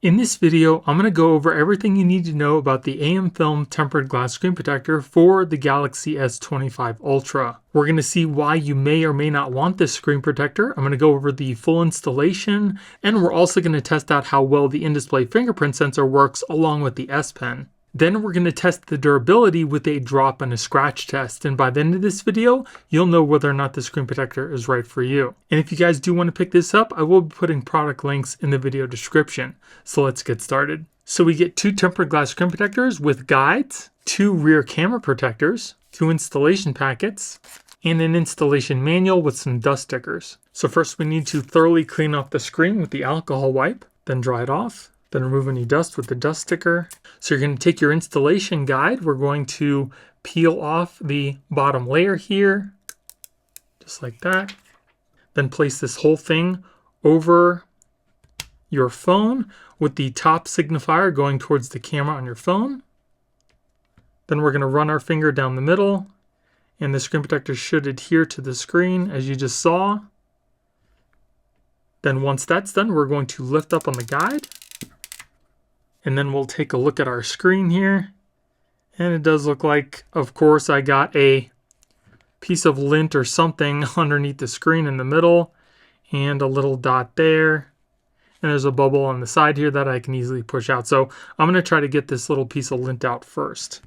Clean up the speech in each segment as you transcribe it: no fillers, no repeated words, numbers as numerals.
In this video, I'm going to go over everything you need to know about the AMFILM tempered glass screen protector for the Galaxy S25 Ultra. We're going to see why you may or may not want this screen protector. I'm going to go over the full installation, and we're also going to test out how well the in-display fingerprint sensor works along with the S Pen. Then we're going to test the durability with a drop and a scratch test. And by the end of this video, you'll know whether or not the screen protector is right for you. And if you guys do want to pick this up, I will be putting product links in the video description. So let's get started. So we get 2 tempered glass screen protectors with guides, 2 rear camera protectors, 2 installation packets, and an installation manual with some dust stickers. So first we need to thoroughly clean off the screen with the alcohol wipe, then dry it off. Then remove any dust with the dust sticker. So you're going to take your installation guide. We're going to peel off the bottom layer here, just like that. Then place this whole thing over your phone with the top signifier going towards the camera on your phone. Then we're going to run our finger down the middle, and the screen protector should adhere to the screen as you just saw. Then once that's done, we're going to lift up on the guide. And then we'll take a look at our screen here. And it does look like, of course, I got a piece of lint or something underneath the screen in the middle. And a little dot there. And there's a bubble on the side here that I can easily push out. So I'm going to try to get this little piece of lint out first.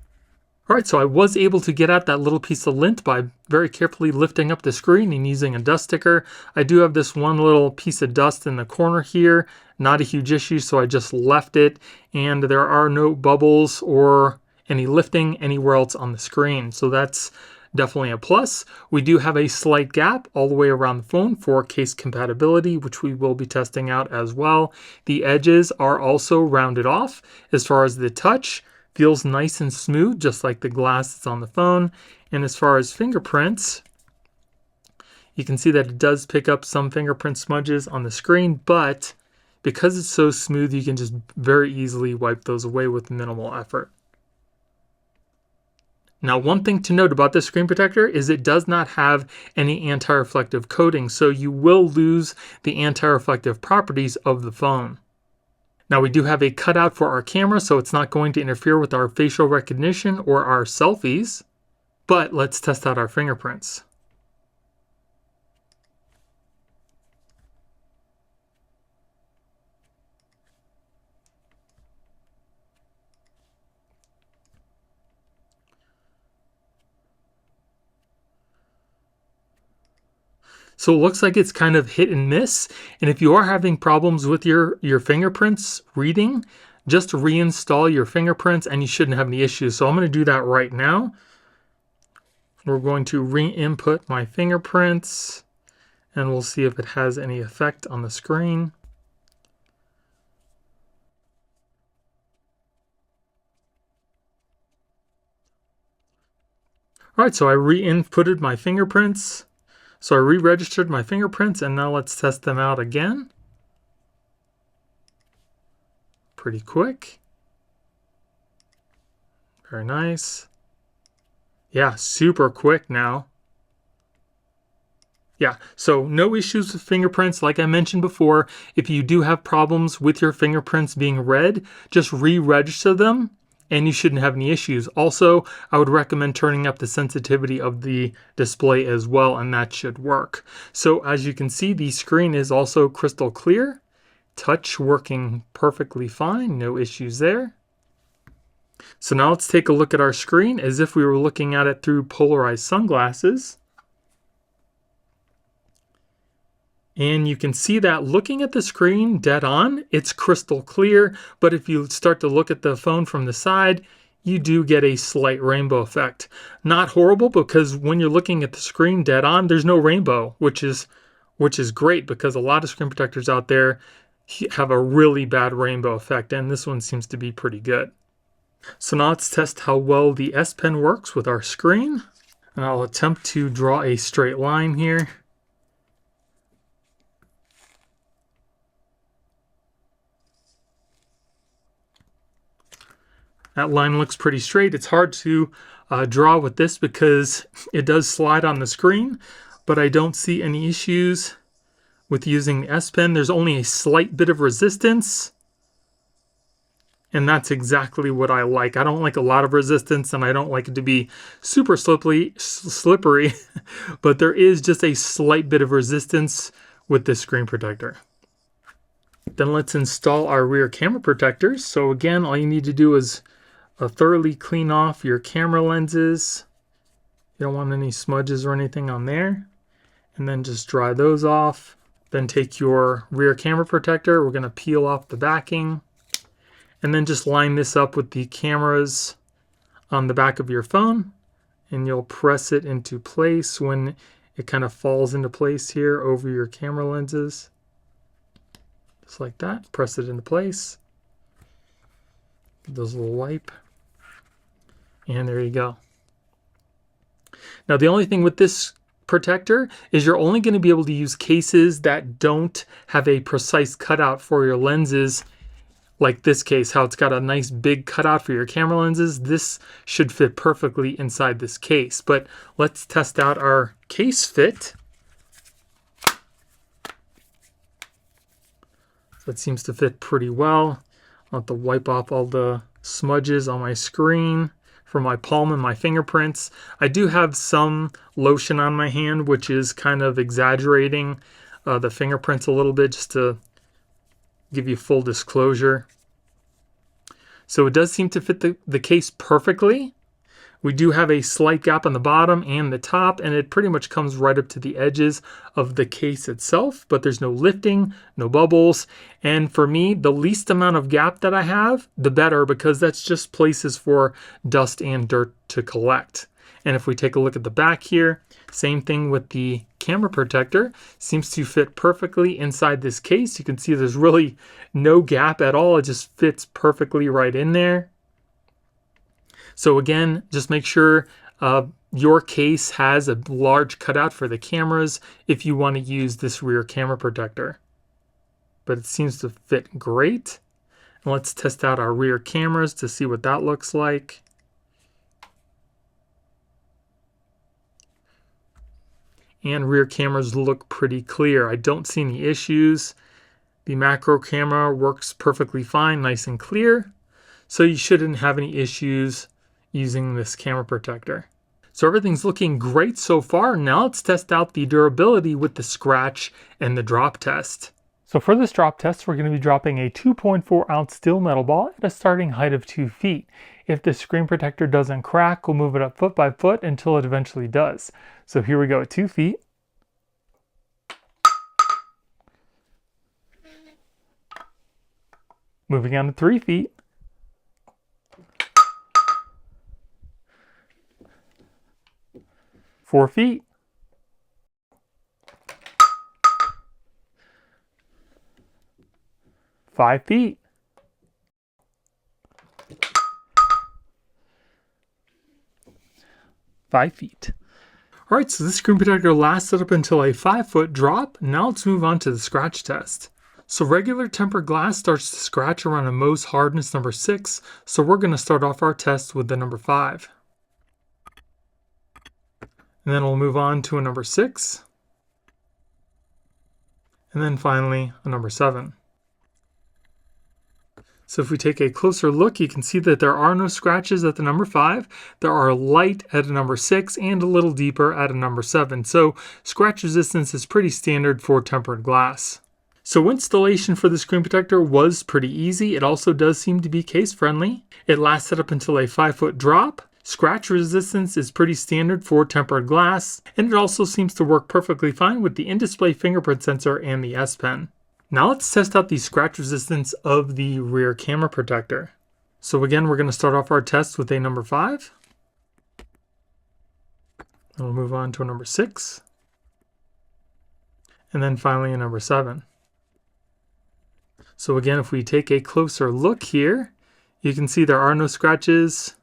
Alright, so I was able to get out that little piece of lint by very carefully lifting up the screen and using a dust sticker. I do have this one little piece of dust in the corner here. Not a huge issue, so I just left it. And there are no bubbles or any lifting anywhere else on the screen. So that's definitely a plus. We do have a slight gap all the way around the phone for case compatibility, which we will be testing out as well. The edges are also rounded off. As far as the touch, feels nice and smooth, just like the glass that's on the phone. And as far as fingerprints, you can see that it does pick up some fingerprint smudges on the screen, but because it's so smooth, you can just very easily wipe those away with minimal effort. Now, one thing to note about this screen protector is it does not have any anti-reflective coating, so you will lose the anti-reflective properties of the phone. Now we do have a cutout for our camera, so it's not going to interfere with our facial recognition or our selfies. But let's test out our fingerprints. So it looks like it's kind of hit and miss. And if you are having problems with your fingerprints reading, just reinstall your fingerprints and you shouldn't have any issues. So I'm going to do that right now. We're going to re-input my fingerprints and we'll see if it has any effect on the screen. All right, so I re-inputted my fingerprints. So I re-registered my fingerprints and now let's test them out again. Pretty quick. Very nice. Yeah, super quick now. Yeah, so no issues with fingerprints. Like I mentioned before, if you do have problems with your fingerprints being read, just re-register them and you shouldn't have any issues. Also, I would recommend turning up the sensitivity of the display as well, and that should work. So as you can see, the screen is also crystal clear. Touch working perfectly fine, no issues there. So now let's take a look at our screen as if we were looking at it through polarized sunglasses. And you can see that looking at the screen dead on, it's crystal clear. But if you start to look at the phone from the side, you do get a slight rainbow effect. Not horrible, because when you're looking at the screen dead on, there's no rainbow, which is great, because a lot of screen protectors out there have a really bad rainbow effect, and this one seems to be pretty good. So now let's test how well the S Pen works with our screen. And I'll attempt to draw a straight line here. That line looks pretty straight. It's hard to draw with this because it does slide on the screen, but I don't see any issues with using the S Pen. There's only a slight bit of resistance, And that's exactly what I like. I don't like a lot of resistance, and I don't like it to be super slippery, but there is just a slight bit of resistance with this screen protector. Then let's install our rear camera protectors. So again, all you need to do is thoroughly clean off your camera lenses. You don't want any smudges or anything on there. And then just dry those off. Then take your rear camera protector. We're going to peel off the backing. And then just line this up with the cameras on the back of your phone. And you'll press it into place when it kind of falls into place here over your camera lenses. Just like that. Press it into place. Give those a little wipe. And there you go. Now the only thing with this protector is you're only going to be able to use cases that don't have a precise cutout for your lenses, like this case, how it's got a nice big cutout for your camera lenses. This should fit perfectly inside this case. But let's test out our case fit. That seems to fit pretty well. I'll have to wipe off all the smudges on my screen from my palm and my fingerprints. I do have some lotion on my hand, which is kind of exaggerating the fingerprints a little bit, just to give you full disclosure. So it does seem to fit the case perfectly. We do have a slight gap on the bottom and the top, and it pretty much comes right up to the edges of the case itself, but there's no lifting, no bubbles. And for me, the least amount of gap that I have, the better, because that's just places for dust and dirt to collect. And if we take a look at the back here, same thing with the camera protector. Seems to fit perfectly inside this case. You can see there's really no gap at all. It just fits perfectly right in there. So again, just make sure your case has a large cutout for the cameras if you want to use this rear camera protector. But it seems to fit great. And let's test out our rear cameras to see what that looks like. And rear cameras look pretty clear. I don't see any issues. The macro camera works perfectly fine, nice and clear. So you shouldn't have any issues using this camera protector. So everything's looking great so far. Now let's test out the durability with the scratch and the drop test. So for this drop test, we're going to be dropping a 2.4 ounce steel metal ball at a starting height of 2 feet. If the screen protector doesn't crack, we'll move it up foot by foot until it eventually does. So here we go at 2 feet. Moving on to 3 feet. 4 feet. 5 feet. 5 feet. All right, so this screen protector lasted up until a 5-foot drop. Now let's move on to the scratch test. So regular tempered glass starts to scratch around a Mohs hardness number 6. So we're going to start off our test with the number 5. And then we'll move on to a number 6. And then finally a number 7. So if we take a closer look, you can see that there are no scratches at the number 5. There are light at a number 6 and a little deeper at a number 7. So scratch resistance is pretty standard for tempered glass. So installation for the screen protector was pretty easy. It also does seem to be case friendly. It lasted up until a 5-foot drop. Scratch resistance is pretty standard for tempered glass, and it also seems to work perfectly fine with the in-display fingerprint sensor and the S Pen. Now let's test out the scratch resistance of the rear camera protector. So again, we're going to start off our test with a number 5. And we'll move on to a number 6. And then finally a number 7. So again, if we take a closer look here, you can see there are no scratches.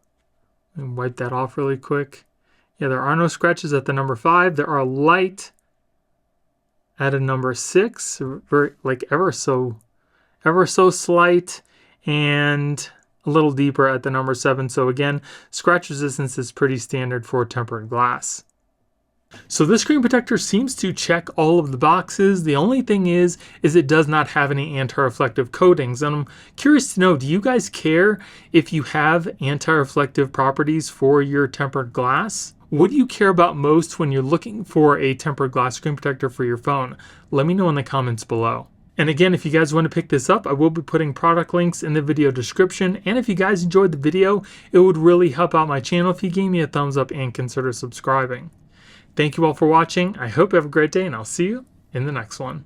And wipe that off really quick. Yeah, there are no scratches at the number 5. There are light at a number 6, very, like ever so slight, and a little deeper at the number 7. So again, scratch resistance is pretty standard for tempered glass. So this screen protector seems to check all of the boxes. The only thing is it does not have any anti-reflective coatings. And I'm curious to know, do you guys care if you have anti-reflective properties for your tempered glass? What do you care about most when you're looking for a tempered glass screen protector for your phone? Let me know in the comments below. And again, if you guys want to pick this up, I will be putting product links in the video description. And if you guys enjoyed the video, it would really help out my channel if you gave me a thumbs up and consider subscribing. Thank you all for watching. I hope you have a great day, and I'll see you in the next one.